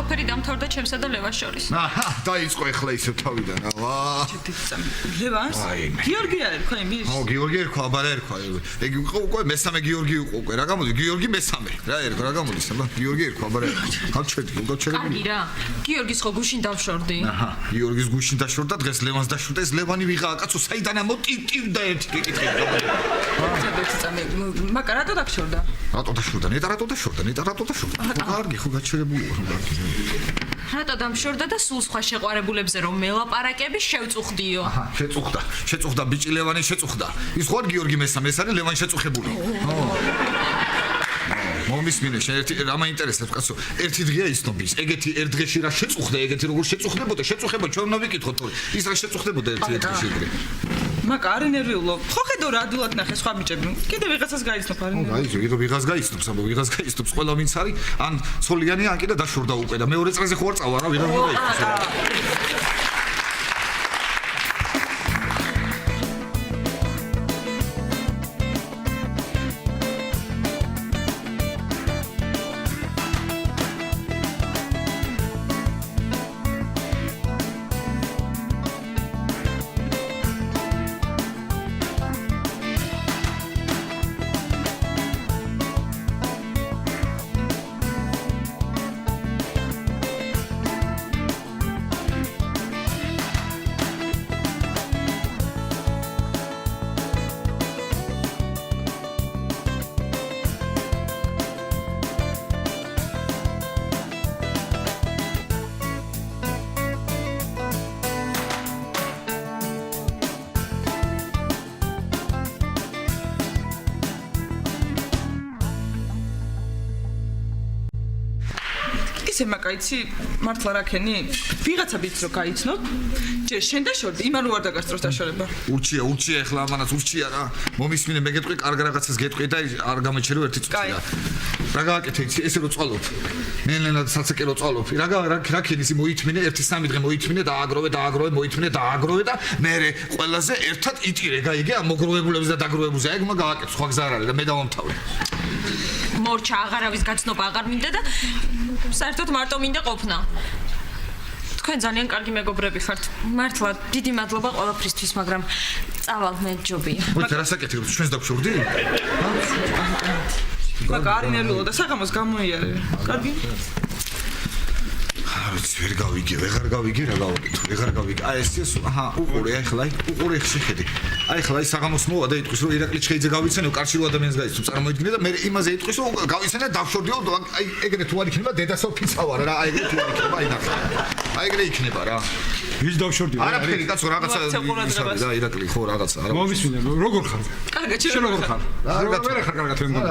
ყველაფერი დამთავრდა ჩემსა და ლევას შორის. აჰა, დაიწყო ეხლა ისე თავიდან, აბა. ლევას? გიორგი არ ერქვა იმის? ო, გიორგი ერქვა, აბა რა ერქვა. ეგ უკვე მესამე გიორგი იყო უკვე. რა გამოდის? გიორგი მესამე. რა ერქვა, რა გამოდის? აბა, გიორგი ერქვა, აბა რა ერქვა. გავჩერდი. კარგი რა. გიორგის ხო გუშინ დავშორდი. აჰა, გიორგის გუშინ დაშორდა, დღეს ლევანს დაშორდა, ეს ლევანი ვიღაა, კაცო, საიდან ამოტივტივდა ერთი კითხი. მაკა რატო დაგშორდა? რატო დაშორდა? ნეტა რატო დაშორდა? კარგი, ხო გაჩერებული ვარ, კარგი. რატო დამშორდა და სულ სხვა შეყვარებულებზე რომ მელაპარაკები შევწუხდიო. აჰა, შეწუხდა ბიჭი ლევანი შეწუხდა. ის ხო არ გიორგი მესამე, ეს არის ლევანი შეწუხებული. მომისმინე, შენ ერთი რა მაინტერესებს, კაცო, ერთი დღეა ისნობის. ეგეთი ერთ დღეში რა შეწუხდა, ეგეთი როგორ შეწუხდებოდა, ჩვენ უნდა ვიკითხოთ, თორე ის რა შეწუხდებოდა ერთი დღეში ეგრე. მაკა არ ენერვიულო. ხო ხედავ რა ადვილად ნახე სხვა ბიჭები. კიდე ვიღაცას გაიცნობ არ ენერვიულო. კიდე ვიღაც გაიცნობს, ყველა ვინც არის, ან სოლიანი, ან კიდე დაშორდა უკვე და მეორე წრეზე ხო არ წავა რა, ვიღაც უნდა იყოს. ისე მაკაიცი მართლა რაკენი ვიღაცა ბიჭს რო გაიცნობ ჯერ შენ დაშორდი იმან რო არ დაგასწროს დაშორება ურჩია ეხლა ამანაც ურჩია რა მომისმინე მე გეტყვი კარგ რაღაცას გეტყვი და არ გამოჩერო ერთი წუთი რა გააკეთე ესე რო წვალობ ნელ-ნელა საცეკერო წვალობ რა ქენისი მოითმინე ერთი სამი დღე მოითმინე დააგროვე და მე ყველაზე ერთად იტირე გაიგე ამ მოგროვებულებს და დაგროვებულებს ეგ მაგ გააკეთე სხვა გზა არ არის და მე დავამთავრე მორჩა აღარავის გაცნობა აღარ მინდა და საერთოდ მარტო მინდა ყოფნა. თქვენ ძალიან კარგი მეგობრები ხართ. მართლა დიდი მადლობა ყველაფრისთვის, მაგრამ წავალ მე ჯობია. მოიცა რა საკეთებ, ჩვენს დაგვშორდი? მაგ არ ინერვიულო და საღამოს გამოიარე. კარგი. ვერ გავიგე, ვეღარ გავიგე რა გავაკეთო, ვეღარ გავიგე. აი ეს აჰა, უყურე ახლა, უყურე შეხედე. აი ახლა ის საღამოს მოვა და იტყვის რომ ირაკლი ჩხეიძე გავიცანო, კარში რო ადამიანს გაიცნო, წარმოიდგინე და მე იმაზე იტყვის რომ გავიცანე დავშორდიო, აი ეგრე თუ არ იქნება დედასო ფიცავარ რა, აი ეგრე თუ არ იქნება, აი ნახე. აი ეგრე იქნება რა. ვის დავშორდიო? არაფერი, კაცო, რაღაცა ისაა და ირაკლი ხო რაღაცა, არა. მომისმინე, როგორ ხარ? კარგად, შენ როგორ ხარ? ვერ ხარ კარგად თქვენ მგონი.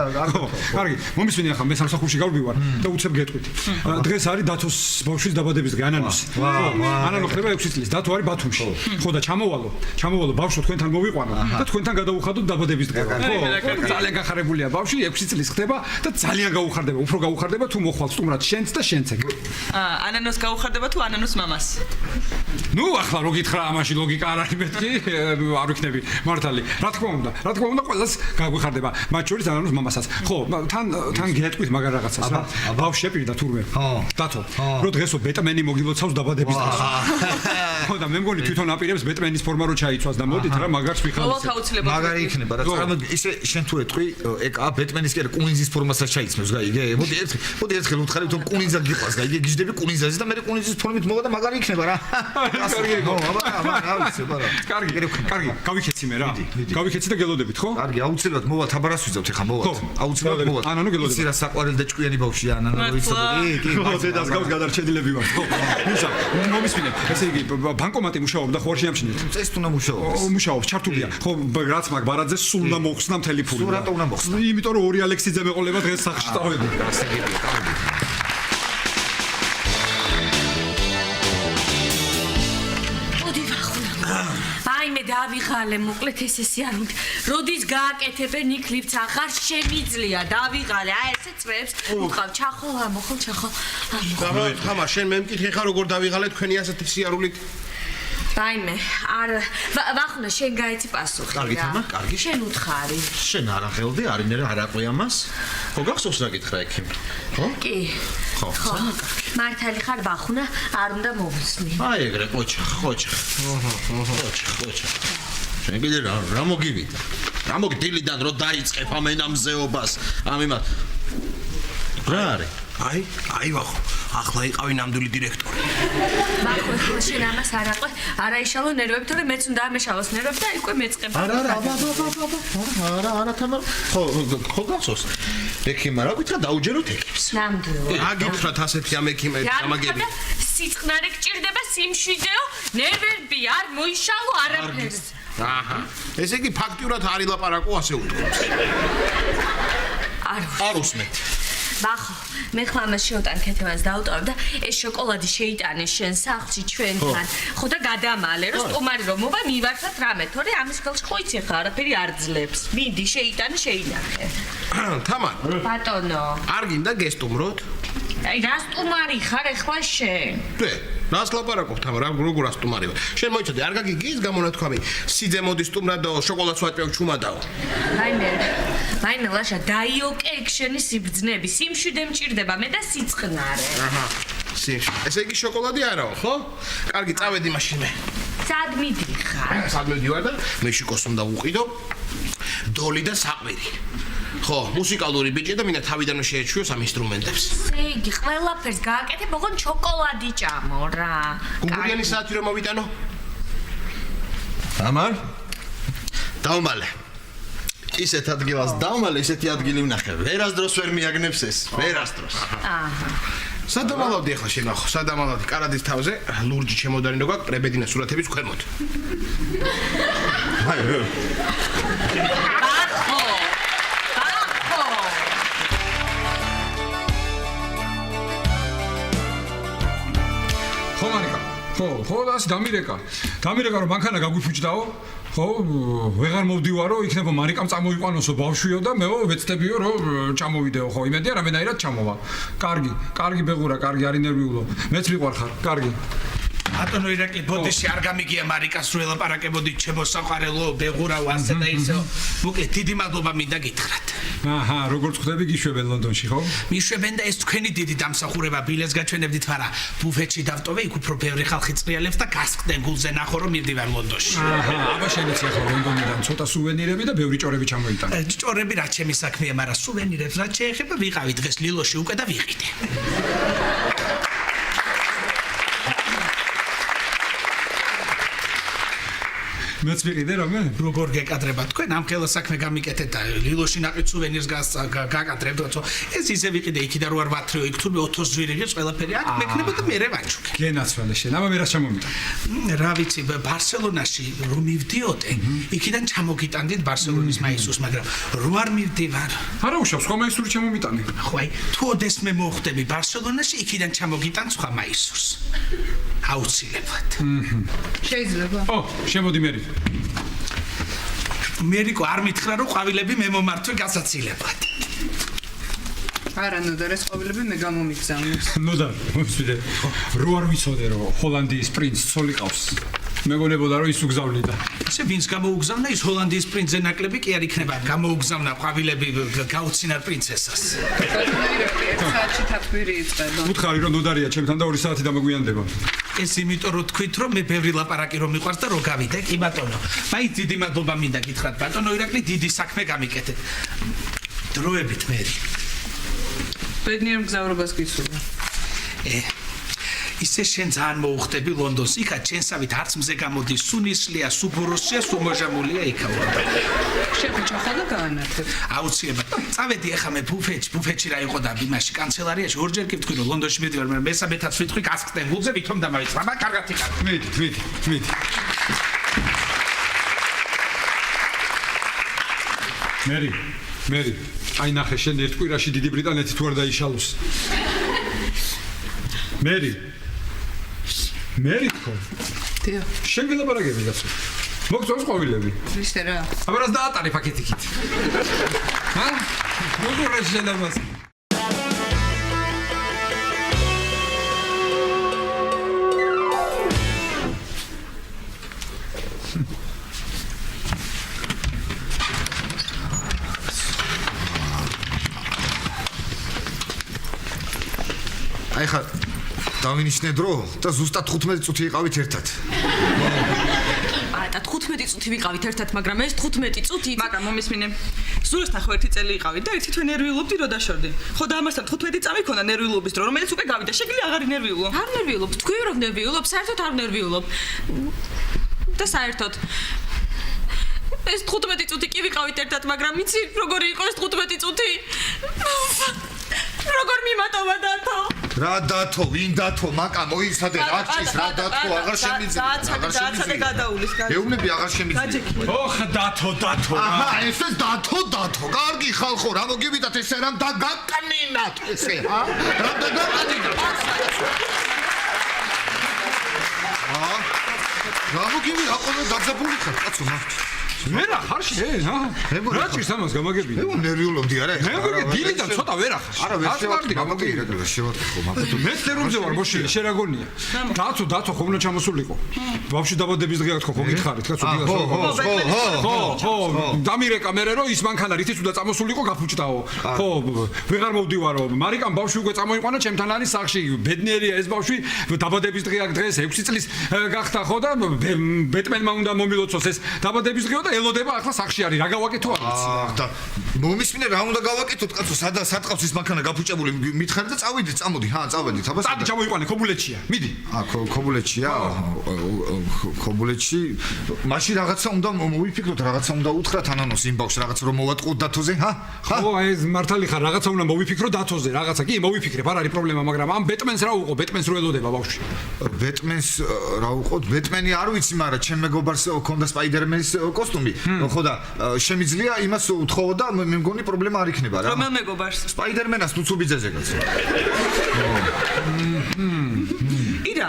კარგი, მომისმინე ახლა მე სამსახურში გავდივარ და უცებ გეტყვით. დღეს არის დათოს ბავშვის დაბადების დღე ანანოს. ანანო ხდება 6 წლის, დათო არის ბათუმში. ხო და ჩამოვალო ბავშვო თქვენთან მოვიყვანო და თქვენთან გადავუხადოთ დაბადების დღე. ხო, ძალიან გახარებულია ბავშვი 6 წლის ხდება და ძალიან გაუხარდება, უფრო გაუხარდება თუ მოხვალ სტუმრად შენც და შენცე. ანანოს გაუხარდება თუ ანანოს მამას? ნუ ახლა რო გითხრა ამაში ლოგიკა არ არის მეთქი, არ ვიქნები მართალი. რა თქმა უნდა, ყველას გაგვიხარდება, მათ შორის ანანოს მამასაც. ხო, თან გეტყვით მაგარ რაღაცას რა. ბავშვი შეპირდა თურმე. დათო, რო დღესო ბეტმენი მოგილოცავს დაბადების დღეს. ხო და მე მგონი თვითონ აპირებს ბეტმენის ფორმა რო ჩაიცვას და მოდით რა მაგარს ვიხალისებ. მაგარი იქნება რა. წარმოიდგინე, ისე შენ თუ ეტყვი, ეკა ბეტმენის კი არა კუნინზის ფორმასაც ჩაიცმევს, გაიგე? მოდი ერთხელ უთხარი თვითონ კუნინზა გიყვას, გაიგე? გიждები კუნინზაზე და მე კუნინზის ფორმით მოვა და მაგარი იქნება რა. კარგი, ხო, აბა, რა ვიცი, აბა. კარგი, გავიქეცი მე რა. გავიქეცი და გელოდებით, ხო? კარგი, აუცილებლად მოვა თაბარას ვიზავთ ეხა მოვა. აუცილებლად მოვა. ანანო გელოდებით. იცი რა საყვარელი და ჭკვიანი ბავშვია ანანო ვიცოდი. კი, დედას გავს გადარჩენილები ვარ, ხო? ისა, მომისმინე, ესე იგი ბანკომატი მუშაობდა ხო არ შეამჩნიეთ? წეს თუ უნდა მუშაობს. მუშაობს, ჩართულია. ხო, რაც მაგ ბარაძე სულ უნდა მოხსნა მთელი ფული. სულ რატო უნდა მოხსნა? იმიტომ რომ 2 ალექსიძე მეყოლება დღეს სახში წავედი. ასე გიგია, კარგი. აი მე დავიღალე მოკლედ ესე არ უნდა როდის გააკეთებენ იქ ლიფტს აღარ შემიძლია დავიღალე აი ესე წვებს უყავ ჩახო ამოხო ჩახო ხამა შენ მე მკითხე ხარ როგორ დავიღალე თქვენი ასეთი სიარულით რაიმე, არ ვახუნა შენ გაიცი პასუხი. კარგი თამა, კარგი. შენ უთხარი. შენ არ აღელდი, არინერა არ აყვი ამას. ხო გახსოვს რა გითხრა ექიმ? ხო? კი. ხო. მართალი ხარ ვახუნა, არ უნდა მოვიცნი. აი ეგრე ყოჩა. ყოჩა. შენ კიდე რა მოგივიდა? რა მოგდილიდან რო დაიწყებ ამ ენამზეობას? ამ იმას. რა არის? აი ვახო, ახლა იყავი ნამდვილი დირექტორი. ვახო, შენ ამას არ აყვე, არა იშალო ნერვები, თორე მეც უნდა ამეშალოს ნერვები და იკვე მეწყება. არა თამა. ხო გახსოვს? ექიმმა რა გითხრა დაუჯეროთ ექიმს. ნამდვილად. რა გითხრათ ასეთი ამ ექიმები გამაგები? სიწყნარე გჭირდება სიმშვიდეო, ნერვები არ მოიშალო არაფერს. აჰა. ესე იგი ფაქტიურად არ ილაპარაკო ასე უთქვამს. არ უსმენთ. ვახო, მე ხლა ამას შევტან ქეთევანს დავუტოვებ და ეს შოკოლადი შეიტანე შენ სახლში ჩვენთან. ხო და გადამალე, რომ სტუმარი რომ მოვა მივარცათ რამე, თორე ამის ხელში ხო იცი ხა არაფერი არ ძლებს. მიდი შეიტანე, შეინახე. თამარ, ბატონო. არ გინდა გესტუმროთ? აი რა სტუმარი ხარ ახლა შენ? რას ლაპარაკობ თამარ, როგორ სტუმარი ვარ? შენ მოიცადე, არ გაგიგიის გამონათქვამი, სიძე მოდის სტუმრად და შოკოლადს ვაჭრევ ჩუმადაო. რაიმე ლაშა დაიოკე ეგ შენი სიბძნები, სიმშვიდე მჭირდება მე და სიწყნარე. აჰა. ესე იგი შოკოლადი არაო, ხო? კარგი, წავედი მაშინ მე. სად მიდიხარ? სად მიდივარ და მეშიკოს უნდა ვუყიდო. დოლი და საყვირი. ხო, მუსიკალური ბიჭი და მინდა თავიდანვე შეეჩვიოს ამ ინსტრუმენტებს. იგი ყველაფერს გააკეთე, ბოგონ შოკოლადი ჭამო რა. გუგლიანი საათი რომ მოვიტანო? თამარ? დავმალე. ისეთ ადგილას დავმალე, ისეთი ადგილი ვნახე. ვერასდროს ვერ მიაგნებს ეს. ვერასდროს. აჰა. სად დამალავდი ახლა შენ ახო? სად დამალავდი? კარადის თავზე, ლურჯი ჩემოდანი რო გაქვს, პრებედინა სურათების ქვემოთ. აი, ხო, ასე დამირეკა რომ მანქანა გაგვიფუჭდაო. ხო, ვეღარ მოვდივარო, იქნება მარიკამ წამოიყვანოსო ბავშვიო და მეო ვეცდებიო რომ ჩამოვიდეო, ხო, იმედია რამენაირად ჩამოვა. კარგი ბეღურა, კარგი არ ინერვიულო. მეც მიყვარხარ, კარგი. ბატონო ირაკი, ბოდიში არ გამიგია მარიკას რო ელაპარაკებოდი ჩემო საყვარელო ბეღურავ ასე და ისე. მოკლედ დიდი მადლობა მინდა გითხრათ. აჰა, როგორც ხვდები გიშვებენ ლონდონში, ხო? მიშვებენ და ეს თქვენი დიდი დამსახურება ბილეთს გაჩვენებდით, მაგრამ ბუფეტში დავტოვე, იქ უფრო ბევრი ხალხი წრიალებს და გასკდნენ გულზე ნახო რომ მივდივარ ლონდონში. აჰა, აბა შენიცი ახლა ლონდონიდან ცოტა სუვენირები და ბევრი ჭორები ჩამოიტანე. ჭორები რა ჩემი საქმეა, მაგრამ სუვენირებს რა შეეხება, ვიყავი დღეს ლილოში უკვე და ვიყიდე. მეც ვიყიდე რამე? როგორ გეკადრება თქვენ ამ ხელა საქმე გამიკეთეთ და ლილოში ნაყიდ სუვენირს გაკადრებთ თო ეს ისე ვიყიდე იქიდან რო არ ვათრიო იქ თურმე 20 ზვირიგებს ყველაფერი აქ მექნება და მე ვაჩუქე. გენაცვალე შენ, აბა მე რა ჩამომიტან? რა ვიცი, ბარსელონაში რომ მივდიოდე, იქიდან ჩამოგიტანდით ბარსელონის მაისურს, მაგრამ რო არ მივდივარ. არა უშავს, სხვა მაისური ჩამომიტანე. ხო, აი, თუ ოდეს მე მოხვდები ბარსელონაში, იქიდან ჩამოგიტან სხვა მაისურს. აუცილებლად. შეიძლება. ო, შემოდი მე. მერიკო არ მითხრა რომ ყვავილები მე მომართვე გასაცილებლად. არა, ნუ და ეს ყვავილები მე გამომიგზავნოს. ნუ და მომწვიდე. რო არ ვიცოდე რომ ჰოლანდიის პრინცს ცოლი ყავს. მეგონებოდა რომ ის უგზავნიდა. ესე ვინც გამოუგზავნა ის ჰოლანდიის პრინცზე ნაკლები კი არ იქნება. გამოუგზავნა ყვავილები გაუცინარ პრინცესას. საათში თათბირი იწყება. უთხარი რომ ნოდარია ჩემთან და 2 საათი დამოგვიანდება. ეს იმიტომ რომ თქვით რომ მე ბევრი ლაპარაკი რომ მიყვარს და რო გავიდე, კი ბატონო. მაინც დიდი მადლობა მინდა გითხრათ ბატონო ირაკლი, დიდი საქმე გამიკეთეთ. დროებით მერი. ბედნიერ მგზავრობას გისურვებ. ისე შენ ძალიან მოუხდები ლონდონს, იქა ჩენსავით არც მზე გამოდის, სუნისლია, სუბუროსია, სუმოჟამულია იქაურა. შეხუჩა ხადა გაანათებ. აუცილებლად. წავედი ახლა მე ბუფეტში რა იყო და იმაში კანცელარიაში ორჯერ კი ვთქვი რომ ლონდონში მივდივარ, მაგრამ მესამეთაც ვიტყვი გასკდნენ გულზე, ვითომ დამავიწყდა. მაგრამ კარგად იქარ. მიდი. მერი, აი ნახე შენ ერთ კვირაში დიდი ბრიტანეთი თუ არ დაიშალოს. მერი თქო. დიახ. შენ გელაპარაკები კაცო. მოგწონს ყვავილები? ისე რა. აბა რას დაატარე პაკეტიკით? ჰა? როგორ შეიძლება? დავინიშნე დრო და ზუსტად 15 წუთი იყავით ერთად. და 15 წუთი ვიყავით ერთად, მაგრამ ეს 15 წუთი მაგრამ მომისმინე. ზურესთან ხო ერთი წელი იყავით და ერთი თვე ნერვიულობდი რო დაშორდი. ხო და ამასთან 15 წამი ქონდა ნერვიულობის დრო, რომელიც უკვე გავიდა. შეგიძლია აღარ ინერვიულო. არ ნერვიულობ, თქვი რომ ნერვიულობ, საერთოდ არ ნერვიულობ. და საერთოდ ეს 15 წუთი კი ვიყავით ერთად, მაგრამ იცი როგორი იყო ეს 15 წუთი? როგორ მიმატოვა დათო? რა დათო, ვინ დათო, მაკა მოიცადე, რაკჭის რა დათო, აღარ შემიძლია. დააცადე გადაულის. ეუბნები აღარ შემიძლია. ოხ დათო აჰა, ესე დათო. კარგი ხალხო, რა მოგივიდათ ესე რამ დაგაკნინათ ესე, ჰა? რა დაგაკნინათ? რა მოგივიდა, ყოლო დაძაბული ხარ, კაცო, მე რა ხარ შენ, ჰა? რა ჭირს ამას გამაგებინა? მე ნერვიულობდი არა? მე დილიდან ცოტა ვერ ახარ. არა, ვერ შევატყი, გამოგიერა, შევატყო, მაგათო. მე წერუნზე ვარ მოშილი, შენ რა გონია? დათო ხომ უნდა ჩამოსულიყო. ბავშვი დაბადების დღე აქვს ხო გითხარით, კაცო, დილას. ხო, დამირეკა მე რომ ის მანქანა რითიც უნდა წამოსულიყო, გაფუჭდაო. ხო, ვეღარ მოვდივარო. მარიკამ ბავშვი უკვე წამოიყვანა ჩემთან არის სახში. ბედნიერია ეს ბავშვი, დაბადების დღე აქვს დღეს 6 წლის გახდა ხო და ბეტმენმა უნდა მომილოცოს ეს დაბადების დღეო და ელოდება ახლა სახში არის. რა გავაკეთო არ ვიცი. და მომისმინე რა უნდა გავაკეთოთ, კაცო, სად ყავს ის მანქანა გაფუჭებული, მითხარი და წავიდეთ, წამოდი, ჰა, წავედით, აბა. წადი ჩამოიყვანე ქობულეთშია. მიდი. ქობულეთშია? ქობულეთში მაშინ რაღაცა უნდა მოვიფიქროთ, რაღაცა უნდა უთხრათ ანანოს იმ ბავშვს, რაღაცა რომ მოვატყუოთ დათოზე, ჰა? ხო, ეს მართალი ხარ, რაღაცა უნდა მოვიფიქრო დათოზე, რაღაცა. კი, მოვიფიქრებ, არ არის პრობლემა, მაგრამ ამ ბეტმენს რა უყო? ბეტმენს რო ელოდება ბავშვი. ბეტმენს რა უყოთ? ბეტმენი არ ვიცი, მაგრამ ჩემ მეგობარს ჰქონდა სპაიდერმენის კოსტუმი. ხო და შემიძლია იმას უთხოვო და მე მგონი პრობლემა არ იქნება რა. რომელ მეგობარს? სპაიდერმენას თუცუბიძეზე კაცო. ირა,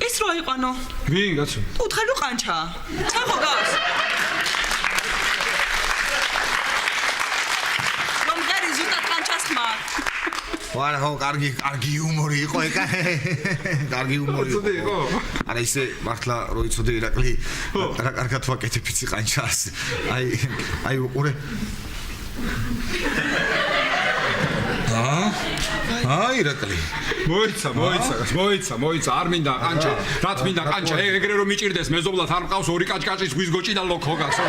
ეს რო აიყვანო? ვინ კაცო? უთხარ რო ყანჩა. ჩახო გავს. რომ გარი ზუსტად ყანჩას ხმარ. ვარა ხო, კარგი იუმორი იყო ეკა. კარგი იუმორი იყო. არა ისე მართლა რო იცოდე ირაკლი, რა კარგად ვაკეთებ იცი ყანჩას. აი უყურე. აი ირაკლი. მოიცა, არ მინდა ყანჩა. რაც მინდა ყანჩა, ეგრე რომ მიჭირდეს მეზობლად არ მყავს ორი კაჭკაჭის გვიზგოჭი და ლოქო გასო.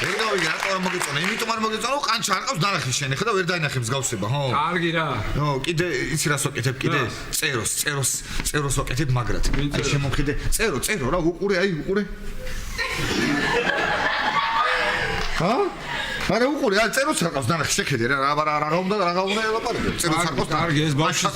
ეგავი რატო არ მოგეწონა? იმიტომ არ მოგეწონა, რომ ყანჩა არ ყავს დანახი შენ, ხა და ვერ დაინახე მსგავსება, ხო? კარგი რა. ნო, კიდე იცი რას ვაკეთებ კიდე? წეროს ვაკეთებ მაგრად. აი შემომხედე, წერო რა, უყურე, უყურე. ჰა? არა უყურე, წეროს არ ყავს დანახი შეხედე რა უნდა ელაპარაკე. წეროს არ ყავს. კარგი, ეს ბავშვი.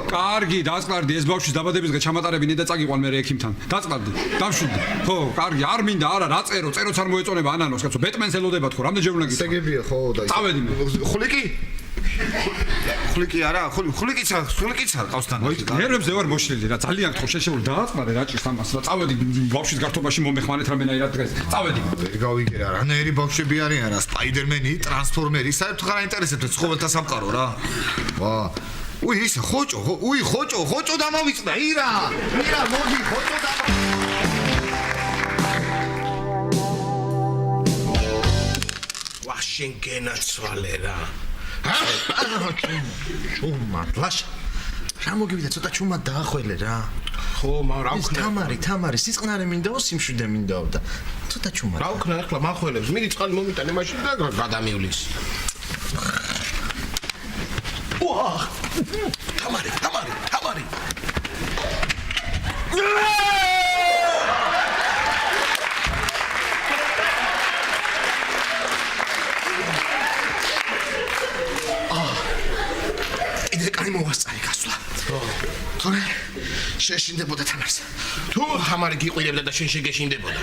კარგი, დაწყარდი ეს ბავშვის დაბადების დღე ჩამატარებინე და წაგიყვან მე ექიმთან. დაწყარდი, დამშვიდდი. ხო, კარგი, არ მინდა, არა, რა წეროც არ მოეწონება ანანოს, კაცო, ბეტმენს ელოდება თქო, რამდენჯერ უნდა გიქცა? ეგებია, ხო, და წავედი მე. ხვლიკი არა, ხვლიკიც არ ყავს თან. ნერვებზე ვარ მოშლილი რა, ძალიან გთხოვ, შეიძლება დააწყარე რა ჭირს ამას რა, წავედი ბავშვის გართობაში მომეხმარეთ რამენაირად დღეს. წავედი. გავიგე რა, რანაირი ბავშვები არიან რა, სპაიდერმენი, ტრანსფორმერი, საერთოდ ხარ აინტერესებთ ცხოველთა სამყარო რა. ვა. უი, ისა ხოჭო დამოვიწყდა, ირა, მოდი, ხოჭო ვაშენ გენაცვალე რა. ჩუმად რა მოგივიდა ცოტა ჩუმად დაახველე რა. ხო, მაგრამ რა ვქნა? თამარი, სისყნარე მინდაო, სიმშვიდე მინდაო და ცოტა ჩუმად. რა ვქნა ახლა მახველებს? მიდი წყალი მომიტანე მაშინ და გადამივლის. ვა! თამარი. კაი მოვასწარი გასვლა. თორე შეშინდებოდა თამარს. თუ თამარი გიყვირებდა და შენ შეგეშინდებოდა.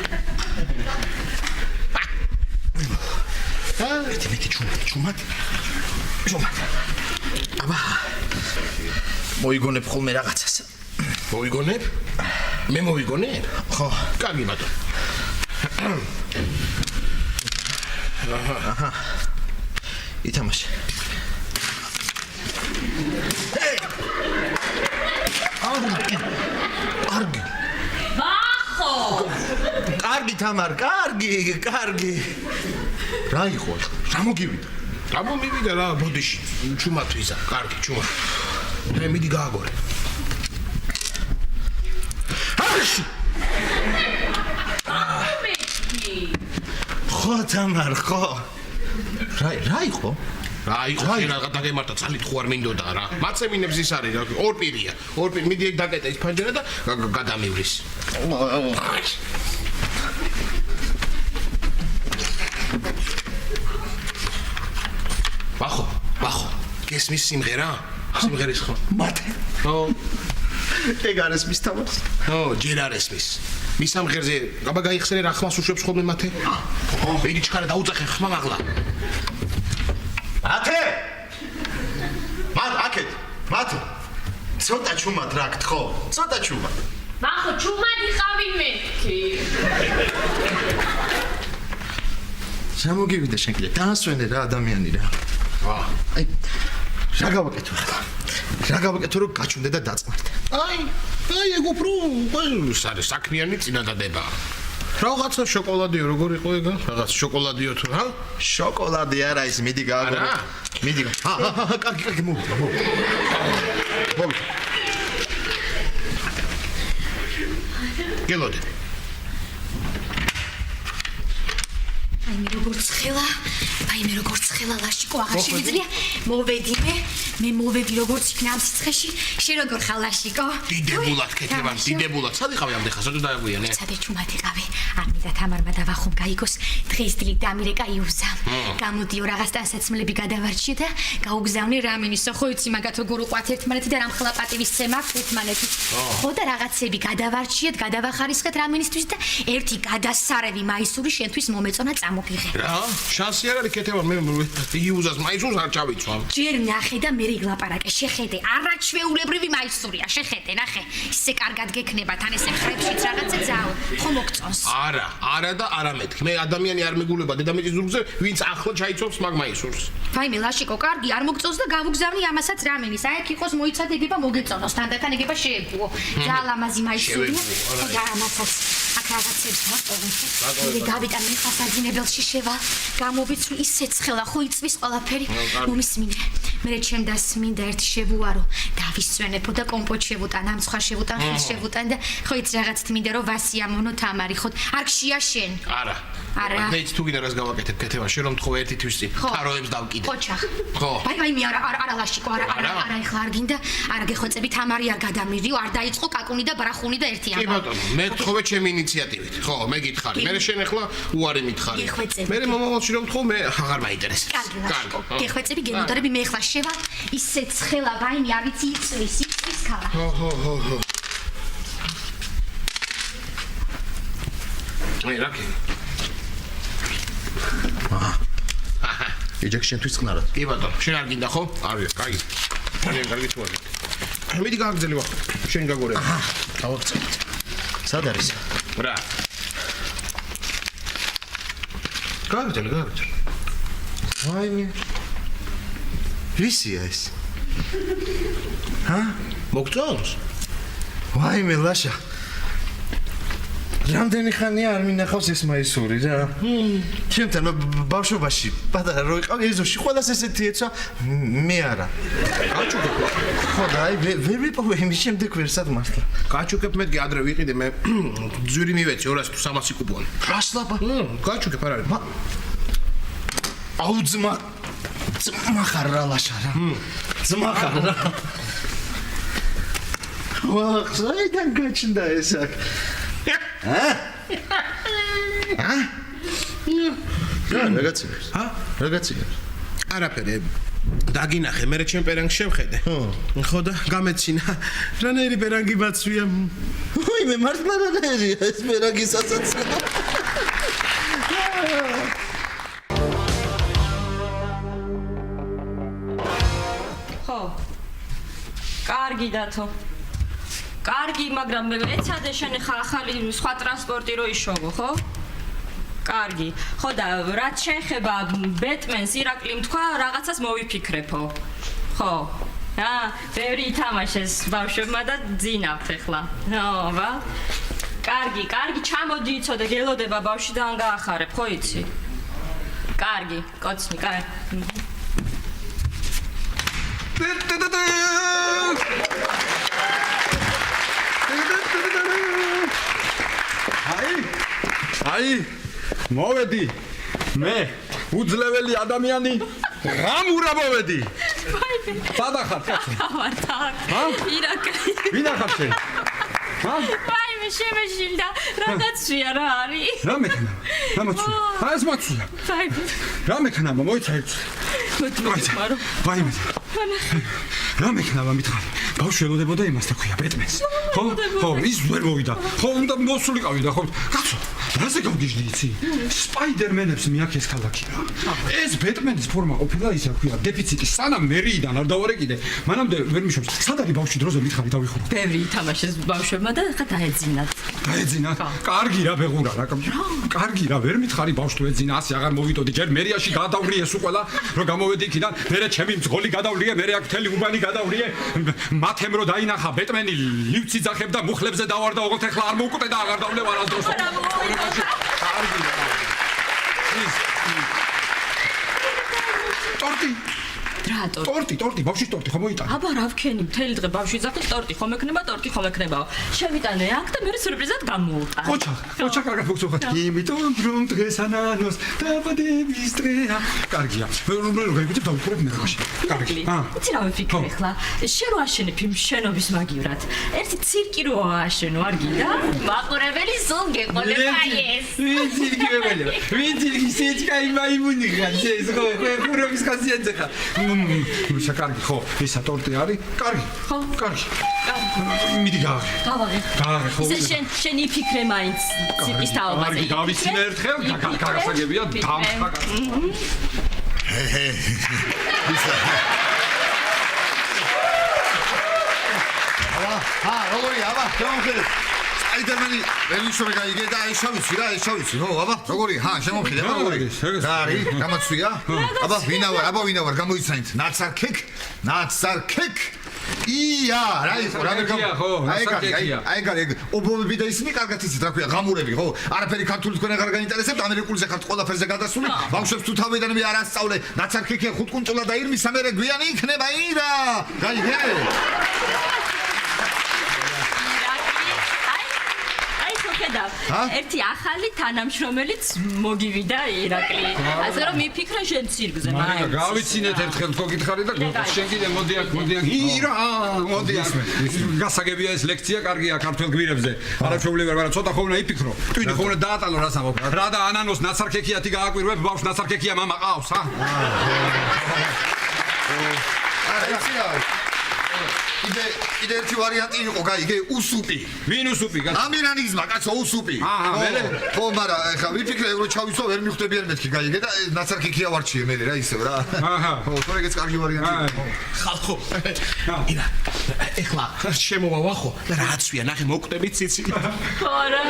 მეტი ჩუმად. აბა. მოიგონებ ხოლმე რაღაცას. მოიგონებ? მე მოვიგონებ? ხო, კარგი ბატონო. აჰა. ითამაშე. კარგი. ბახო. კარგი თამარ, კარგი. რა იყო? რა მოგივიდა? გამომივიდა რა ბოდიში ჩუმად ვიზა კარგი ჩუმად მე მიდი გააგორე არში ხო თამარ ხო რა იყო რა იყო რა დაგემართა ძალით ხო არ მინდოდა რა მაცემინებს ის არის რა ორ პირია მიდი დაკეტე ის ფანჯარა და გადამივლის ბახო გესმის სიმღერა სიმღერის ხო მათე ხო ეგ არის მის თამარს ხო ჯერ არის მის სამღერზე აბა გაიხსენე რა ხმას უშვებს ხოლმე მათე იგი ჩქარა დაუწახე ხმა მაღლა მათე მათე ცოტა ჩუმად რა გთხოვ ცოტა ჩუმად მახო ჩუმად იყავი მეთქი შემოგივიდა შენ კიდე დაასვენე რა ადამიანი რა აი რა გავაკეთო რომ გაჩუნდე და დაწმართე აი ეგ უფრო არის საქმიანი წინადადება რაღაცა შოკოლადიო როგორ იყო ეგ რაღაც შოკოლადიო თუ რა შოკოლადი არა ის მიდი გააგორე მიდი კარგი მოვიდა გელოდე აი მე როგორც ხელა ლაშიკო აღარ შეიძლება მე მოვედი როგორც იქნა ამ სიცხეში შენ როგორ ხარ ლაშიკო დიდებულად კეთებან დიდებულად სად იყავი ამდენ ხანს რატო დააგვიანე სადე ჩუმად იყავი ამიდა თამარმა დავახომ გაიგოს დღეს დილით დამირე კაი უზა გამოდიო რაღაც დასაცმლები გადავარჩიე და გაუგზავნე რამინისო ხო იცი მაგათ როგორ უყვათ ერთმანეთი და რამხელა პატივისცემა ერთმანეთი ხო და რაღაცები გადავარჩიეთ გადავახარისხეთ რამინისთვის და ერთი გადასარევი მაისური შენთვის მომეწონა წამოგიღე რა შანსი არ არის კეთებან მე იუზას მაისურს არ ჩავიცვამ ჯერ ნახე და მე რიგლაპარაკე შეხედე არაჩვეულებრივი მაისურია შეხედე ნახე ისე კარგად გექნება თან ესე ხრებშიც რაღაცა ძაო ხო მოგწონს არა და არამეთქი მე ადამიანი არ მეგულება დედამიწის ზურგზე ვინც ახლა ჩაიცობს მაგ მაისურს ვაიმე ლაშიკო კარგი არ მოგწონს და გავუგზავნი ამასაც რამინის აი აქ იყოს მოიცადეგება მოგეწონოს თანდათან ეგება შეეგუო ძალამაზი მაისურია ხო და ამასაც აქ რაღაცებს ვაყოვე მე გავიტან მე ხასაძინებელში შევა გამოვიცვი ისე ცხელა ხო იწვის ყველაფერი მომისმინე მე ჩემ დასმინდა ერთი შევუარო დავისვენებო და კომპოტ შევუტან ამ სხვა შევუტან ხილს შევუტან და ხო იცი რაღაც თმინდა რომ ვასია მონო თამარი ხო არ გშია შენ არა მე თუ გინდა რას გავაკეთებ კეთება შენ რომ თხოვე ერთი თვის წინ თაროებს დავკიდე ხოჩა ხო აი მე არა ლაშიკო არა ეხლა არ გინდა არა გეხვეწები თამარი არ გადამირიო არ დაიწყო კაკუნი და ბრახუნი და ერთი კი ბატონო მე თხოვე ჩემი ინიციატივით ხო მე გითხარი მე შენ ეხლა უარი მითხარი მე მომავალში რომ თხოვ მე აღარ მაინტერესებს კარგი გეხვეწები გენოდარები მე ეხლა შევა ისე ცხელა ვაიმე არ ვიცი იწვის ქალა ხო აი რაკი ეჯექ შენ თვის წყნარად კი ბატონო შენ არ გინდა ხო არის კარგი ძალიან კარგი თუ არის მიდი გააგზელი ვახო შენ გაგორე გავაგზავნეთ სად არის რა გააგზელი ვაიმე ვისია ეს მოგწონს ვაიმე ლაშა რამდენი ხანია არ მინახავს ეს მაისური რა ჩემთან ბავშვობაში პატარა რო იყავი ეზოში ყველას ესეთი ეცვა მე არა გაჩუქებ ხო და აი ვერ ვიპოვე იმის შემდეგ ვერსად მართლა გაჩუქებ მეთქი ადრე ვიყიდე მე ძვირი მივეცი 200 თუ 300 კუპონი რას ლაბა გაჩუქებ არ არის აუ ძმა ხარ რა ლაშა რა ძმა ხარ რა ვაუ საიდან გაჩნდა ეს აქ რაღაცა არაფერი დაგინახე მე ჩემ პერანგს შევხედე ხო და გამეცინა რანაირი პერანგი მაცვია მე მართლა რანაირია ეს პერანგი სასაცილო ხო კარგი დათო კარგი, მაგრამ ეცადე შენ ხა ახალი სხვა ტრანსპორტი რო იშოვო, ხო? კარგი. ხო და რაც შეხება ბეტმენს ირაკლიმ თქვა, რაღაცას მოვიფიქრებო. ხო. ბევრი ითამაშეს ბავშვებმა და ძინავთ ახლა. ვა. კარგი, ჩამოდი იცოდე, გელოდება ბავშვი და ან გაახარებ, ხო იცი? კარგი, კოცნი, კარგი. მოვედი მე უძლეველი ადამიანი რამურა მოვედი სადა ხარ კაცო ვარ თან ირაკლი ვინა ხარ შენ ვაიმე შემეშილდა რაღაცია რა არის რა მექნა ეს მოცულა ვაიმე რა მექნა მოიცა ერთ მოიცა ვაიმე რა მექნა მითხარი ბავშვი ელოდებოდა იმას და ქვია ბეტმენს ხო ის ვერ მოვიდა ხო უნდა მოსულიყავი და ხო კაცო რაზე გავგიჟდი იცი სპაიდერმენებს მიაქეს ქალაქი რა ეს ბეტმენის ფორმა ყოფილა ისა ქვია დეფიციტი სანამ მერიიდან არ დავარეკიდე მანამდე ვერ მიშობს სად არის ბავშვი დროზე მითხარი დავიხურო ბევრი ითამაშეს ბავშვებმა და ხა დაეძინა კარგი რა ბეღურა რა კარგი რა ვერ მითხარი ბავშვი ეძინა ასე აღარ მოვიტოდი ჯერ მერიაში გადავრიე სულ ყველა რომ გამოვედი იქიდან მერე ჩემი მძღოლი გადავლიე მერე აქ თელი უბანი გადავლიე მათემ რო დაინახა ბეტმენი ლივცი ძახებდა მუხლებზე დავარდა ოღონდ ახლა არ მოვკვდე და აღარ დავლევ არასდროს ტორტი ბავშვის ტორტი ხომ მოიტანე აბა რა ვქენი მთელი დღე ბავშვი ძახის ტორტი ხომ ექნებაო შევიტანე აქ და მე სურპრიზად გამოვუტანე ოჩა კარგად მოგწოხარ იმიტომ რომ დღეს ანანოს დაბადების დღეა კარგია მე რო გაიგეთ დავუყურებ მე რაში კარგი იცი რა ვიფიქრე ხლა შენ რო აშენებ იმ შენობის მაგივრად ერთი ცირკი რო აშენო არ გინდა მაყურებელი სულ გეყოლება ეს ვინ ცირკი შეჭკაი მაიმუნი ხარ ეს ხო ფურობის ხასიათზე ხარ კარგი ხო ისა ტორტი არის კარგი ხო კარგი მიდი გავაღე ხო შენ იფიქრე მაინც ცირკის თაობაზე კარგი გავიცინე ერთხელ გაგასაგებია დამხა როგორი აბა შემომხედე აიდამენი ელიშორი გაიგე და ეშავიცი რა ეშავიცი ხო აბა როგორი შემომხედე აბა როგორი რა არის გამოცვია აბა ვინა ვარ გამოიცანით ნაცარქეკ ია რა იყო რა აი ობობები და ისინი კარგად იცით რა ქვია ღამურები ხო არაფერი ქართული თქვენ აღარ გაინტერესებთ ამერიკულზე ხართ ყველაფერზე გადასული ბავშვებს თუ თავიდანვე არ ასწავლე ნაცარქეკია ხუთკუნწულა და ირმის ამერე გვიანი იქნება ირა გაიგე ერთი ახალი თანამშრომელიც მოგივიდა ირაკლი. ასე რომ მიფიქრე შენ ცირკზე მაინც. გავიცინეთ ერთხელ თქო გითხარი და შენ კიდე მოდი აქ ირა მოდი აქ. გასაგებია ეს ლექცია კარგია ქართულ გვირებზე. არაჩვეულებრივია, მაგრამ ცოტა ხომ უნდა იფიქრო. ტვინი ხომ უნდა დაატალო რას ამბობ. რა და ანანოს ნაცარქეკიათი გააკვირვებ ბავშვს ნაცარქეკია მამა ყავს, კიდე ერთი ვარიანტი იყო, გაიგე, უსუპი. ვინ უსუპი? ამირანიზმა, კაცო, უსუპი. ხო, მაგრამ ეხლა ვიფიქრე, რომ ჩავიცო, ვერ მიხვდებიან მეთქი, გაიგე და ნაცარქეკია ვარჩიე მე რა ისევ რა. ხო, თორეგეც კარგი ვარიანტია. ხალხო. ირა, ეხლა შემოვავა ხო? და რაცვია, ნახე, მოკვდები ციცი. ხო რა.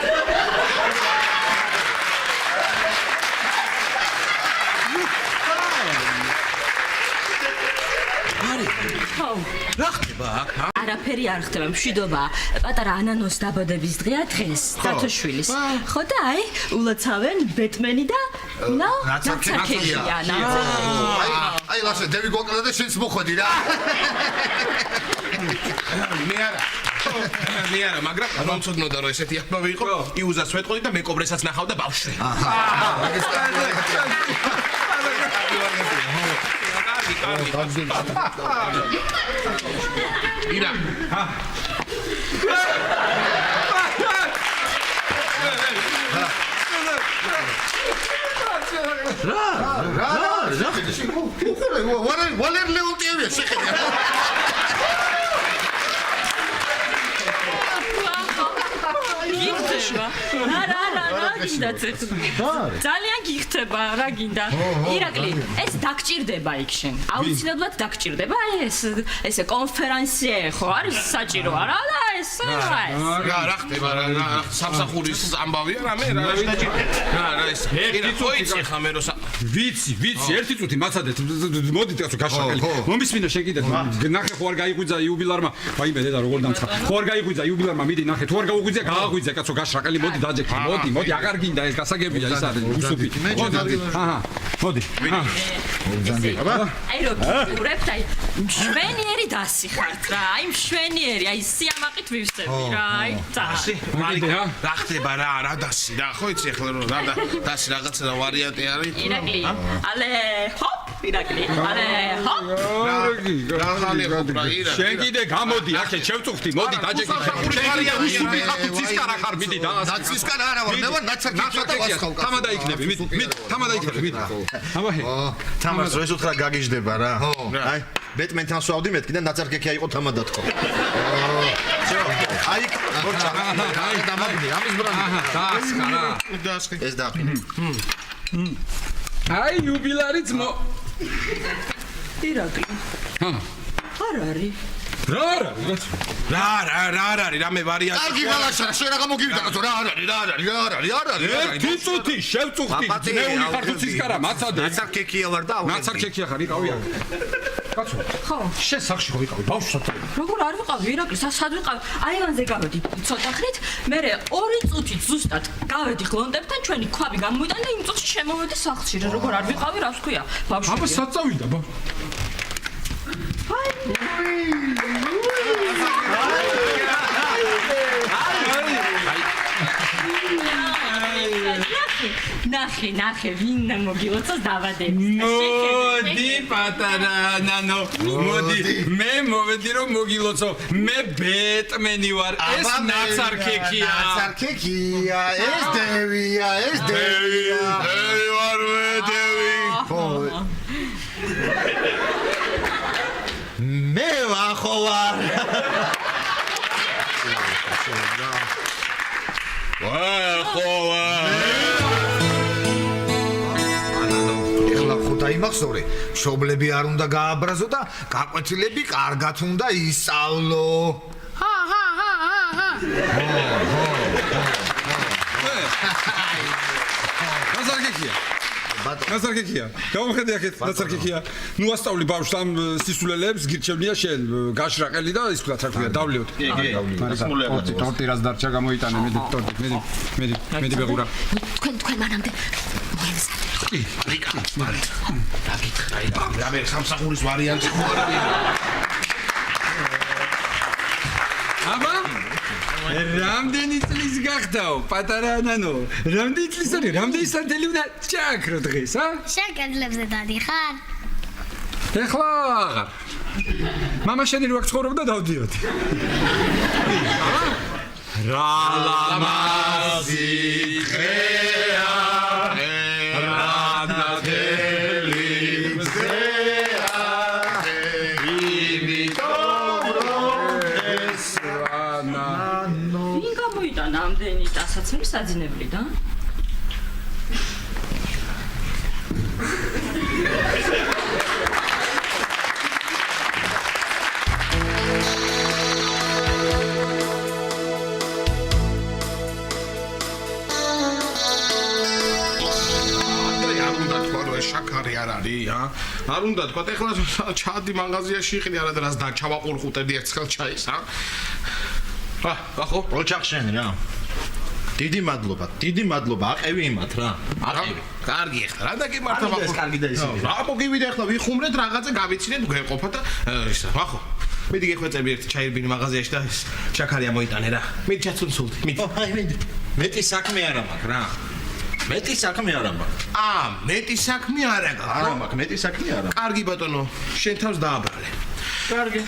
რა ხდება აქ? არაფერი არ ხდება, მშვიდობა. პატარა ანანოს დაბადების დღეა დღეს, თათოშვილის. ხო და აი, ულოცავენ ბეტმენი და ნაცარქეკია. აი, ლაშე, დევი გვაკლა და შენც მოხვედი რა. მე არა, მაგრამ მომწოდნოდა რომ ესეთი ახმოვი იყო, იუზას ვეტყოდი და მეკობრესაც ნახავდა ბავშვი. ირა. ვალერ ლეონტიევია შეხედე. გიხდება. რა გინდა ძალიან გიხდება, რა გინდა. ირაკლი, ეს დაგჭირდება იქ შენ. აუცილებლად დაგჭირდება ესე კონფერენცია ხო არის საჭირო არა და ეს რა ხდება რა სამსახურის ამბავია რა მე რა ეს ერთი წუთი ხა მე რო ვიცი, ერთი წუთი მაცადეთ. მოდით კაცო გაშაკელი. მომისმინა შენ კიდე. ნახე ხო არ გაიღვიძა იუბილარმა. ვაიმე დედა როგორ დამცხა. ხო არ გაიღვიძა იუბილარმა, მიდი ნახე. თუ არ გაუღვიძა, გააღვიძა კაცო გაშაკელი. მოდი დაჯექი. მოდი, აღარ გინდა ეს გასაგებია ის არის უსუფი. მოდი. მოდი. აი რო გიყურებთ, აი მშვენიერი დასი ხართ რა. აი მშვენიერი, აი სიამაყით ვივსები რა. აი წასი. რა ხდება რა დასი რა ხო იცი ახლა რომ რა დასი რაღაცა ვარიანტი არის ირაკლი ალე ჰოპ ირაკლი ალე ჰოპ რა ხალი ხო შენ კიდე გამოდი აქე შევწუხდი მოდი დაჯექი უსუბი ხარ ცისკარა ხარ მიდი და ნაცისკარა არა ვარ მე ვარ ნაცარქექია და ვასხავ თამადა იქნები მიდი თამადა იქნები მიდი აბაჰე თამას რო ეს უთხრა გაგიჟდება რა აი ბეტმენთან სვავდი მეთქი და ნაცარქექია იყო თამადა თქო აი მორჩა აი დამაგნი ამის ბრალი დასხა ეს დააფინე აი იუბილარიც ირაკლი არ არის რა არის რამე ვარიანტი კარგი გალაშა შენ რა გამოგივიდა კაცო რა არის ერთი წუთი შევწუხდი ნეული ხარ თუ ცისკარა მაცადე ნაცარქექია ვარ და ნაცარქექია ხარ იყავი აქ კაცო ხო შენ სახში ხო ვიყავი ბავშვად როგორ არ ვიყავი ირაკლი სად ვიყავი აივანზე გავედი ცოტა ხნით მე 2 წუთით ზუსტად გავედი გლონდებთან ჩვენი ქვაბი გამოვიტან და იმ წუთში შემოვედი სახლში როგორ არ ვიყავი რას ქვია ბავშვი აბა სად წავიდა ბავშვი ნახე ვინ მოგილოცოს დავადები მოდი პატარა ნანო მოდი მე მოვედი რომ მოგილოცო მე ბეტმენი ვარ ეს ნაცარქექია ეს დევია ვარ დევი მე ვახო ვარ დაიმახსოვრე, მშობლები არ უნდა გააბრაზო და გაკვეთილები კარგად უნდა ისწავლო. ნაცარქექია. გამოვხედე აქეთ ნაცარქექია. ნუ ასწავლი ბავშვს ამ სისულელებს, გირჩევნია შენ გაშრაყელი და ის თქვა რა ქვია, დავლიოთ. ტორტი რას დარჩა გამოიტანე, მედი ტორტი, მედი ბეღურა. თქვენ მანამდე რამე სამსახურის ვარიანტი ხო არის აბა რამდენი წლის გახდაო პატარა ნანო რამდენი წლის არის რამდენი სანთელი უნდა ჩაქრო დღეს შეკედლებზე დადიხარ ეხლა აღარ მამა შენი რო აქ ცხოვრობდა დავდიოდი რა ლამაზი დღეა ამდენი დასაცმელი საძინებლიდან შაქარი არ არის არ უნდა თქვა ეხლა ჩადი მაღაზიაში იყიდე არა და რას ჩავაყურყუტებდი ერთხელ ჩაის ახო ოჩახშენი რა დიდი მადლობა აყევი იმათ რა აყევი კარგი ეხლა რა დაგიმართა ბახო ეს კარგი და ისინი რა მოგივიდე ეხლა ვიხუმრეთ რაღაცა გავიცინეთ გვეყოფა და ისა ახო მიდი გეხვეწები ერთ ჩაირბინი მაღაზიაში და ეს შაქარია მოიტანე რა მიდი ჩაცუნცულდი მიდი მიდი მეტი საქმე არ მაქვს რა მეტი საქმე არ მაქვს მეტი საქმე არა კარგი ბატონო შენ თავს დააბრალე კარგი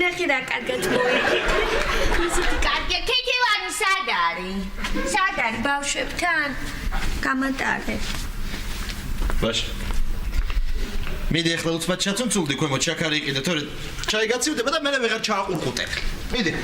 ნახე რა კარგად მოიქით. ისეთი კარგია. ქექევანი სად არის ბავშვებთან? გამატარებ. ბაში. მიდი ახლა უცბად ჩაცუნცულდი ქვემოთ შაქარი იყიდე, თორე ჩაი გაცივდება და მე ვეღარ ჩააყურყუტებ. მიდი.